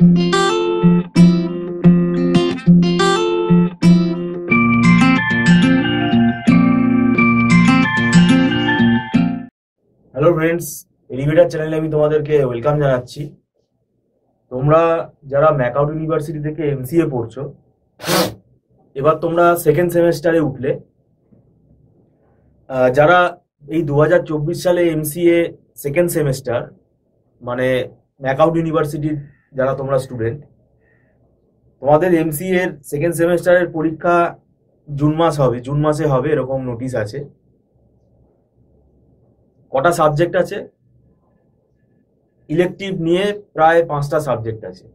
Hello friends, elevator চ্যানেলে আমি তোমাদেরকে ওয়েলকাম জানাচ্ছি। তোমরা যারা ম্যাকআউট ইউনিভার্সিটি থেকে এমসিএ পড়ছো, এবার তোমরা সেকেন্ড সেমেস্টারে উঠলে। যারা এই 2024 সালে এমসিএ সেকেন্ড সেমেস্টার, মানে ম্যাকআউট ইউনিভার্সিটির যারা তোমরা স্টুডেন্ট, তোমাদের এমসিএ এর সেকেন্ড সেমেস্টারের পরীক্ষা জুন মাসে হবে এরকম নোটিশ আছে। কটা সাবজেক্ট আছে? ইলেকটিভ নিয়ে প্রায় 5টা সাবজেক্ট আছে।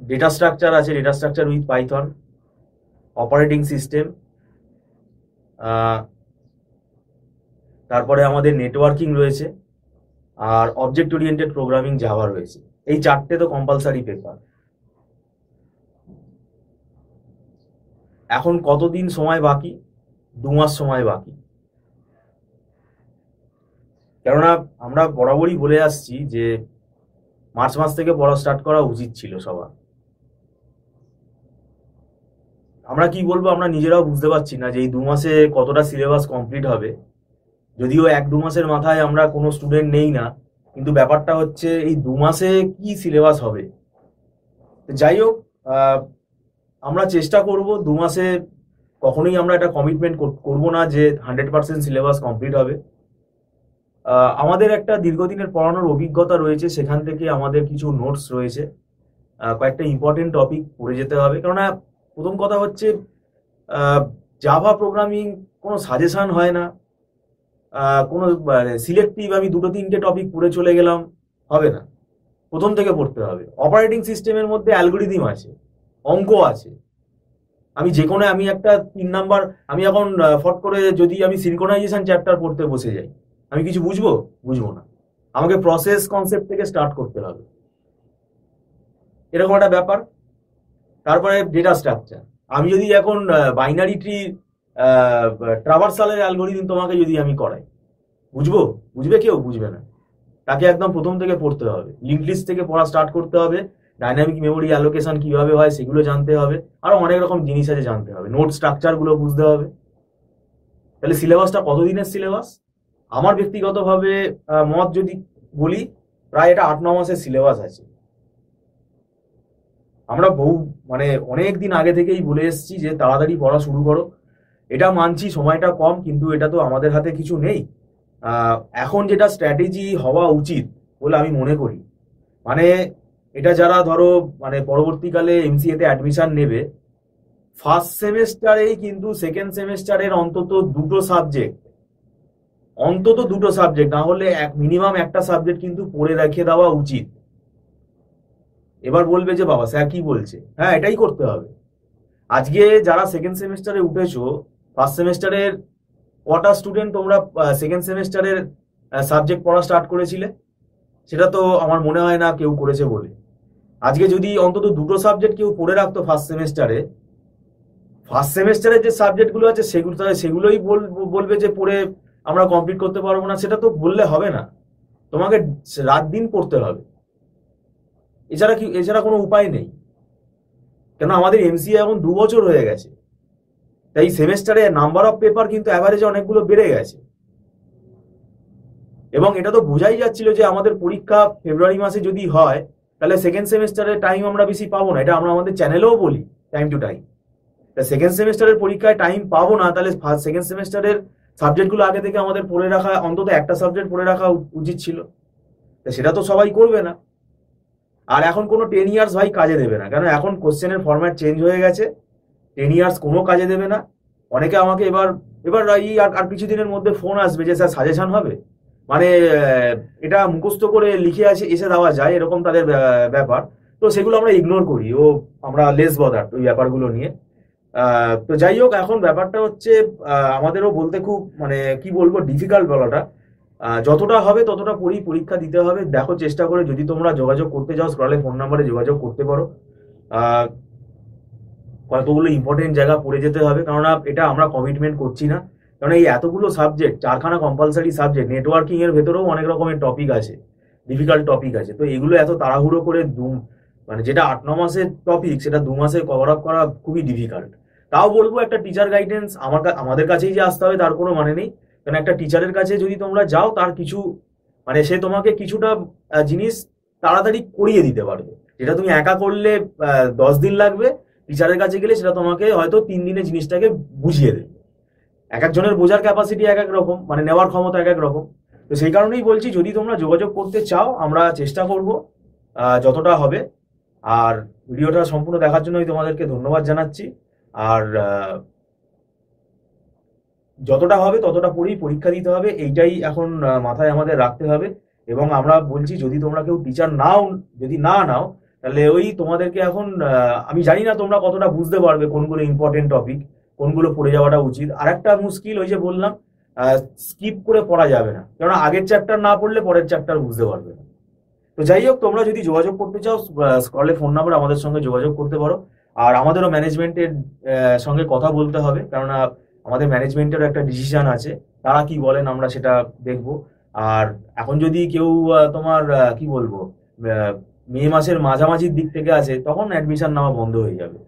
ডেটা স্ট্রাকচার আছে, data structure with Python, operating system, তারপরে আমাদের নেটওয়ার্কিং রয়েছে, আর অবজেক্ট ওরিয়েন্টেড প্রোগ্রামিং জাভা রয়েছে। এই 4টে তো কম্পালসারি পেপার। এখন কতদিন সময় বাকি? 2 মাস সময় বাকি। কেননা আমরা বরাবরই বলে আসছি যে মার্চ মাস থেকে পড়া স্টার্ট করা উচিত ছিল সবার। আমরা কি বলবো, আমরা নিজেরাও বুঝতে পারছি না যে এই 2 মাসে কতটা সিলেবাস কমপ্লিট হবে। যদিও 1-2 মাসের মাথায় আমরা কোনো স্টুডেন্ট নেই না, কিন্তু ব্যাপারটা হচ্ছে এই 2 মাসে কি সিলেবাস হবে। যাই হোক, আমরা চেষ্টা করব 2 মাসে কখনোই আমরা এটা কমিটমেন্ট করব না যে 100% সিলেবাস কমপ্লিট হবে। আমাদের একটা দীর্ঘদিনের পড়ানোর অভিজ্ঞতা রয়েছে, সেখান থেকে আমাদের কিছু নোটস রয়েছে। কয়েকটা ইম্পর্টেন্ট টপিক পড়ে যেতে হবে। কেননা প্রথম কথা হচ্ছে, জাভা প্রোগ্রামিং কোনো সাজেশন হয় না, কোনো সিলেক্টিভ আমি 2-3টে টপিক পড়ে চলে গেলাম হবে না, প্রথম থেকে পড়তে হবে। অপারেটিং সিস্টেমের মধ্যে অ্যালগোরিদম আছে, অঙ্ক আছে। আমি একটা 3 নাম্বার, আমি এখন ফট করে যদি আমি সিনক্রোনাইজেশন চ্যাপ্টার পড়তে বসে যাই, আমি কিছু বুঝবো না। আমাকে প্রসেস কনসেপ্ট থেকে স্টার্ট করতে হবে, এরকম একটা ব্যাপার। তারপরে ডেটা স্ট্রাকচার। আমি যদি এখন বাইনারি ট্রি ট্রাভার্সালের অ্যালগোরিদম তোমাকে যদি আমি করাই, বুঝবে কেউ? বুঝবে না। তাকে একদম প্রথম থেকে পড়তে হবে, লিঙ্ক লিস্ট থেকে পড়া স্টার্ট করতে হবে। ডাইনামিক মেমোরি অ্যালোকেশন কিভাবে হয় সেগুলো জানতে হবে, আরো অনেক রকম জিনিস আছে জানতে হবে। নোট স্ট্রাকচার গুলো বুঝতে হবে। তাহলে সিলেবাসটা কতদিনের সিলেবাস? আমার ব্যক্তিগতভাবে মত যদি বলি, প্রায় এটা 8-9 মাসের সিলেবাস আছে। আমরা অনেক দিন আগে থেকেই বলে এসেছি যে তাড়াতাড়ি পড়া শুরু করো। এটা মানছি সময়টা কম, কিন্তু এটা তো আমাদের হাতে কিছু নেই। এখন যেটা স্ট্র্যাটেজি হওয়া উচিত বলে আমি মনে করি, এটা যারা ধরো পরবর্তীকালে এমসিএ তে অ্যাডমিশন নেবে, ফার্স্ট সেমেস্টারেই কিন্তু সেকেন্ড সেমেস্টারের অন্তত দুটো সাবজেক্ট না হলে মিনিমাম একটা সাবজেক্ট কিন্তু পড়ে রেখে দেওয়া উচিত। এবার বলবে যে বাবা স্যার কি বলছে, হ্যাঁ এটাই করতে হবে। আজকে যারা সেকেন্ড সেমেস্টারে উঠেছো, ফার্স্ট সেমেস্টারের কটা স্টুডেন্ট তোমরা সেকেন্ড সেমেস্টারের সাবজেক্ট পড়া স্টার্ট করেছিলে? সেটা তো আমার মনে হয় না কেউ করেছে বলে। আজকে যদি অন্তত দুটো সাবজেক্ট কেউ পড়ে রাখতো ফার্স্ট সেমেস্টারের যে সাবজেক্টগুলো আছে সেগুলোই বলবে যে পড়ে আমরা কমপ্লিট করতে পারবো না, সেটা তো বললে হবে না। তোমাকে রাত দিন পড়তে হবে, এছাড়া কোনো উপায় নেই। কেন আমাদের এমসিএ এখন 2 বছর হয়ে গেছে, তাই সেমেস্টারে নাম্বার অফ পেপার কিন্তু অ্যাভারেজে অনেকগুলো বেড়ে গেছে। এবং এটা তো বোঝাই যাচ্ছিল যে আমাদের পরীক্ষা ফেব্রুয়ারি মাসে যদি হয়, তাহলে সেকেন্ড সেমেস্টারের টাইম আমরা বেশি পাবো না। এটা আমরা আমাদের চ্যানেলেও বলি টাইম টু টাইম। সেকেন্ড সেমেস্টারের পরীক্ষায় টাইম পাবো না, তাহলে সেকেন্ড সেমেস্টারের সাবজেক্টগুলো আগে থেকে আমাদের পড়ে রাখা, অন্তত একটা সাবজেক্ট পড়ে রাখা উচিত ছিল। সেটা তো সবাই করবে না। আর এখন কোনো 10 ইয়ার্স ভাই কাজে দেবে না, কারণ এখন কোশ্চেনের ফরম্যাট চেঞ্জ হয়ে গেছে। 10 ইয়ার্স কোনো কাজে দেবে না। অনেকে আমাকে এবার আর কিছুদিনের মধ্যে ফোন আসবে যে স্যার সাজেশন হবে, এটা মুখস্থ করে লিখে এসে দেওয়া যায়, এরকম তাদের ব্যাপার। তো সেগুলো আমরা ইগনোর করি, আমরা লেস বদার ওই ব্যাপারগুলো নিয়ে। তো যাই হোক, এখন ব্যাপারটা হচ্ছে আমাদেরও বলতে খুব কি বলবো, ডিফিকাল্ট বলাটা। যতটা হবে ততটা পরীক্ষা দিতে হবে। দেখো চেষ্টা করে, যদি তোমরা যোগাযোগ করতে চাও স্ক্রলে ফোন নাম্বারে যোগাযোগ করতে পারো। কতগুলো ইম্পর্টেন্ট জায়গা পড়ে যেতে হবে, কারণ এটা আমরা কমিটমেন্ট করছি না। কারণ এই এতগুলো সাবজেক্ট, 4খানা কম্পালসারি সাবজেক্ট, নেটওয়ার্কিং এর ভেতরেও অনেক রকমের টপিক আছে। ডিফিকাল্ট টপিক আছে। তো এগুলো এত তাড়াহুড়ো করে মানে যেটা 8-9 মাসের টপিক সেটা 2 মাসে কভার আপ করা খুবই ডিফিকাল্ট। তাও বলবো একটা টিচার গাইডেন্স আমাদের কাছেই যে আসতে হবে তার কোনো মানে নেই। কারণ একটা টিচারের কাছে যদি তোমরা যাও তার কিছু মানে সে তোমাকে কিছুটা জিনিস তাড়াতাড়ি করিয়ে দিতে পারবে, যেটা তুমি একা করলে 10 দিন লাগবে, টিচারের কাছে গেলে সেটা তোমাকে হয়তো 3 দিনে জিনিসটাকে বুঝিয়ে দেবে। এক একজনের বোঝার ক্যাপাসিটি এক এক রকম, মানে নেওয়ার ক্ষমতা এক এক রকম। তো সেই কারণেই বলছি যদি তোমরা যোগাযোগ করতে চাও আমরা চেষ্টা করব যতটা হবে। আর ভিডিওটা সম্পূর্ণ দেখার জন্য আমি তোমাদেরকে ধন্যবাদ জানাচ্ছি। আর যতটা হবে ততটা পড়েই পরীক্ষা দিতে হবে, এইটাই এখন মাথায় আমাদের রাখতে হবে। এবং আমরা বলছি যদি তোমরা কেউ টিচার যদি না নাও তাহলে ওই তোমাদেরকে এখন আমি জানি না তোমরা কতটা বুঝতে পারবে কোনগুলো ইম্পর্টেন্ট টপিক, কোনগুলো পড়ে যাওয়াটা উচিত। আর একটা মুশকিল ওই যে বললাম, স্কিপ করে পড়া যাবে না, কারণ আগের চ্যাপ্টার না পড়লে পরের চ্যাপ্টার বুঝতে পারবে না। তো যাই হোক, তোমরা যদি যোগাযোগ করতে চাও স্ক্রলে ফোন নাম্বার, আমাদের সঙ্গে যোগাযোগ করতে পারো। আর আমাদেরও ম্যানেজমেন্টের সঙ্গে কথা বলতে হবে, কেননা আমাদের ম্যানেজমেন্টেরও একটা ডিসিশন আছে, তারা কি বলেন আমরা সেটা দেখব। আর এখন যদি কেউ তোমার কি বলবো মে মাসের মাঝামাঝির দিক থেকে আছে তখন অ্যাডমিশন নেওয়া বন্ধ হয়ে যাবে।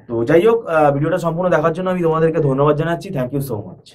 তো যাই হোক, ভিডিওটা সম্পূর্ণ দেখার জন্য আমি তোমাদেরকে ধন্যবাদ জানাচ্ছি। Thank you so much.